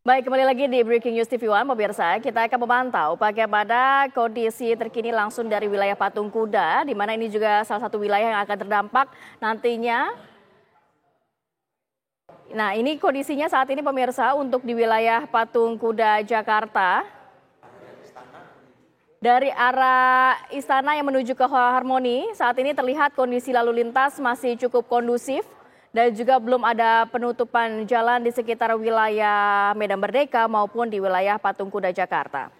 Baik, kembali lagi di Breaking News TV One, pemirsa. Kita akan memantau bagaimana kondisi terkini langsung dari wilayah Patung Kuda, di mana ini juga salah satu wilayah yang akan terdampak nantinya. Nah, ini kondisinya saat ini pemirsa untuk di wilayah Patung Kuda Jakarta. Dari arah istana yang menuju ke Harmoni, saat ini terlihat kondisi lalu lintas masih cukup kondusif. Dan juga belum ada penutupan jalan di sekitar wilayah Medan Merdeka maupun di wilayah Patung Kuda Jakarta.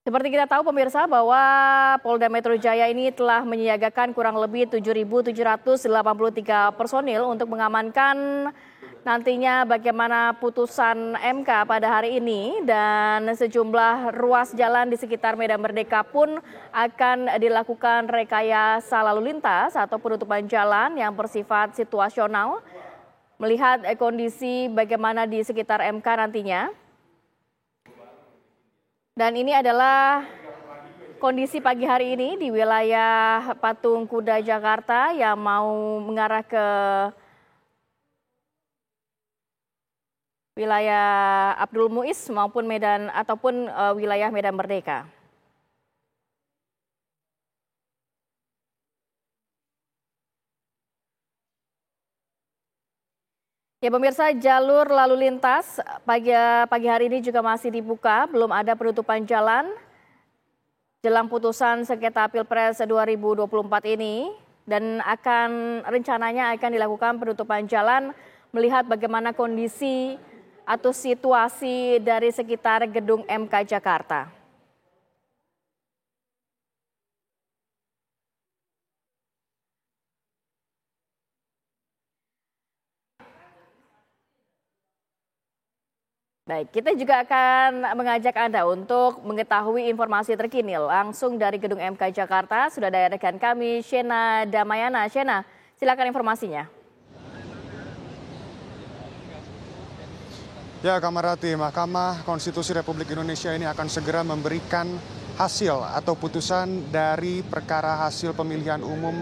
Seperti kita tahu pemirsa bahwa Polda Metro Jaya ini telah menyiagakan kurang lebih 7.783 personil untuk mengamankan nantinya bagaimana putusan MK pada hari ini, dan sejumlah ruas jalan di sekitar Medan Merdeka pun akan dilakukan rekayasa lalu lintas atau penutupan jalan yang bersifat situasional melihat kondisi bagaimana di sekitar MK nantinya. Dan ini adalah kondisi pagi hari ini di wilayah Patung Kuda Jakarta yang mau mengarah ke wilayah Abdul Muiz maupun Medan ataupun wilayah Medan Merdeka. Ya pemirsa, jalur lalu lintas pagi hari ini juga masih dibuka, belum ada penutupan jalan jelang putusan sengketa Pilpres 2024 ini, dan rencananya akan dilakukan penutupan jalan melihat bagaimana kondisi atau situasi dari sekitar gedung MK Jakarta. Baik, kita juga akan mengajak Anda untuk mengetahui informasi terkini langsung dari gedung MK Jakarta. Sudah ada rekan kami, Shena Damayana. Shena, silakan informasinya. Ya, Kamarati, Mahkamah Konstitusi Republik Indonesia ini akan segera memberikan hasil atau putusan dari perkara hasil pemilihan umum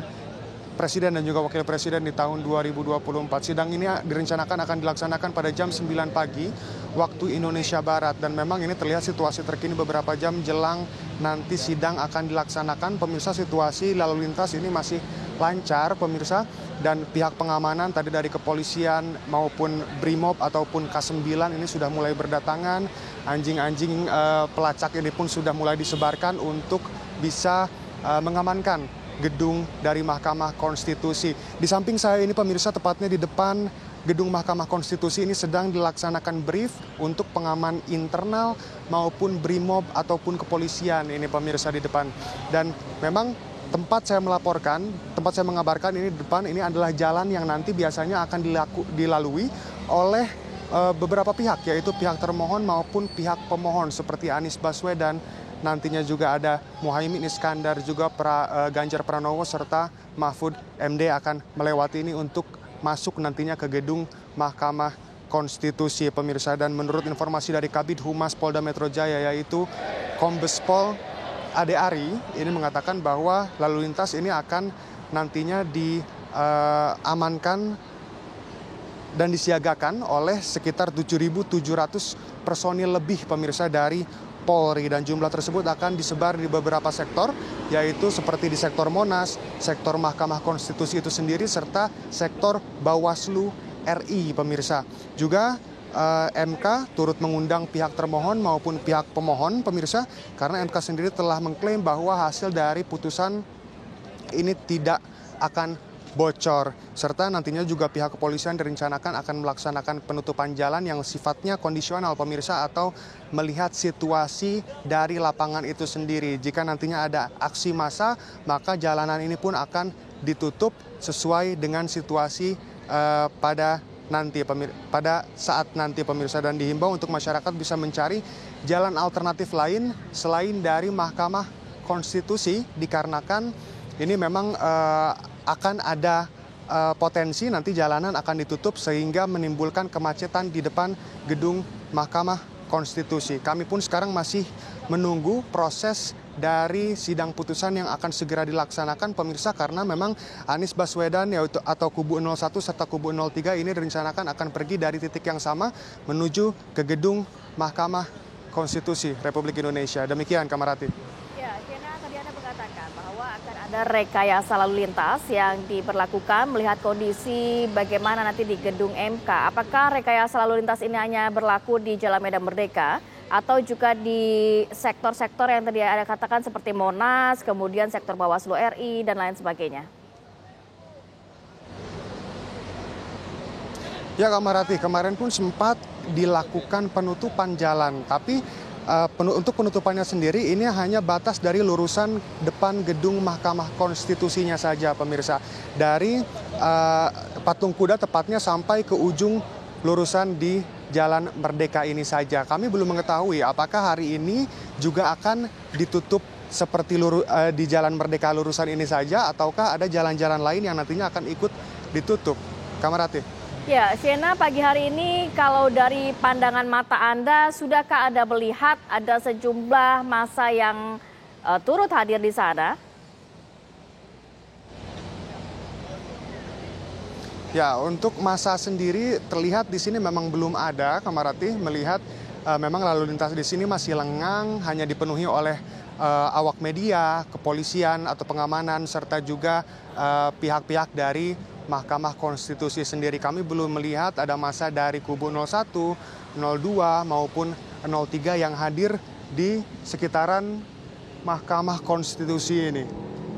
Presiden dan juga Wakil Presiden di tahun 2024. Sidang ini direncanakan akan dilaksanakan pada jam 9 pagi waktu Indonesia Barat. Dan memang ini terlihat situasi terkini beberapa jam jelang nanti sidang akan dilaksanakan. Pemirsa, situasi lalu lintas ini masih lancar pemirsa, dan pihak pengamanan tadi dari kepolisian maupun Brimob ataupun K9 ini sudah mulai berdatangan. Anjing-anjing pelacak ini pun sudah mulai disebarkan untuk bisa mengamankan gedung dari Mahkamah Konstitusi. Di samping saya ini pemirsa, tepatnya di depan gedung Mahkamah Konstitusi ini sedang dilaksanakan brief untuk pengaman internal maupun Brimob ataupun kepolisian ini pemirsa di depan. Dan memang tempat saya mengabarkan ini di depan ini adalah jalan yang nanti biasanya akan dilalui oleh beberapa pihak, yaitu pihak termohon maupun pihak pemohon seperti Anies Baswedan. Nantinya juga ada Muhaimin Iskandar, juga Ganjar Pranowo serta Mahfud MD akan melewati ini untuk masuk nantinya ke gedung Mahkamah Konstitusi pemirsa. Dan menurut informasi dari Kabid Humas Polda Metro Jaya, yaitu Kombes Pol Ade Ari, ini mengatakan bahwa lalu lintas ini akan nantinya diamankan dan disiagakan oleh sekitar 7.700 personil lebih pemirsa dari Polri, dan jumlah tersebut akan disebar di beberapa sektor, yaitu seperti di sektor Monas, sektor Mahkamah Konstitusi itu sendiri, serta sektor Bawaslu RI pemirsa. Juga MK turut mengundang pihak termohon maupun pihak pemohon pemirsa, karena MK sendiri telah mengklaim bahwa hasil dari putusan ini tidak akan bocor, serta nantinya juga pihak kepolisian direncanakan akan melaksanakan penutupan jalan yang sifatnya kondisional pemirsa, atau melihat situasi dari lapangan itu sendiri. Jika nantinya ada aksi massa, maka jalanan ini pun akan ditutup sesuai dengan situasi pada saat nanti pemirsa, dan dihimbau untuk masyarakat bisa mencari jalan alternatif lain selain dari Mahkamah Konstitusi, dikarenakan ini memang akan ada potensi nanti jalanan akan ditutup sehingga menimbulkan kemacetan di depan gedung Mahkamah Konstitusi. Kami pun sekarang masih menunggu proses dari sidang putusan yang akan segera dilaksanakan pemirsa, karena memang Anies Baswedan yaitu atau kubu 01 serta kubu 03 ini direncanakan akan pergi dari titik yang sama menuju ke gedung Mahkamah Konstitusi Republik Indonesia. Demikian Kamarati. Ya, Kena, tadi Anda mengatakan bahwa akan ada rekayasa lalu lintas yang diberlakukan melihat kondisi bagaimana nanti di gedung MK. Apakah rekayasa lalu lintas ini hanya berlaku di Jalan Medan Merdeka atau juga di sektor-sektor yang tadi Anda katakan seperti Monas, kemudian sektor Bawaslu RI dan lain sebagainya? Ya Kamarati, kemarin pun sempat dilakukan penutupan jalan, tapi untuk penutupannya sendiri ini hanya batas dari lurusan depan gedung Mahkamah Konstitusinya saja pemirsa. Dari Patung Kuda tepatnya sampai ke ujung lurusan di Jalan Merdeka ini saja. Kami belum mengetahui apakah hari ini juga akan ditutup seperti di Jalan Merdeka lurusan ini saja, ataukah ada jalan-jalan lain yang nantinya akan ikut ditutup. Kamarati. Ya, Shena, pagi hari ini kalau dari pandangan mata Anda, sudahkah Anda melihat ada sejumlah massa yang turut hadir di sana? Ya, untuk massa sendiri terlihat di sini memang belum ada, Kamarati, melihat memang lalu lintas di sini masih lengang, hanya dipenuhi oleh awak media, kepolisian atau pengamanan, serta juga pihak-pihak dari Mahkamah Konstitusi sendiri. Kami belum melihat ada massa dari kubu 01, 02 maupun 03 yang hadir di sekitaran Mahkamah Konstitusi ini.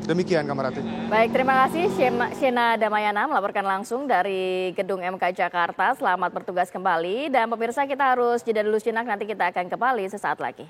Demikian Kamarati. Baik, terima kasih Shena Damayana melaporkan langsung dari Gedung MK Jakarta. Selamat bertugas kembali dan pemirsa, kita harus jeda dulu sejenak, nanti kita akan kembali sesaat lagi.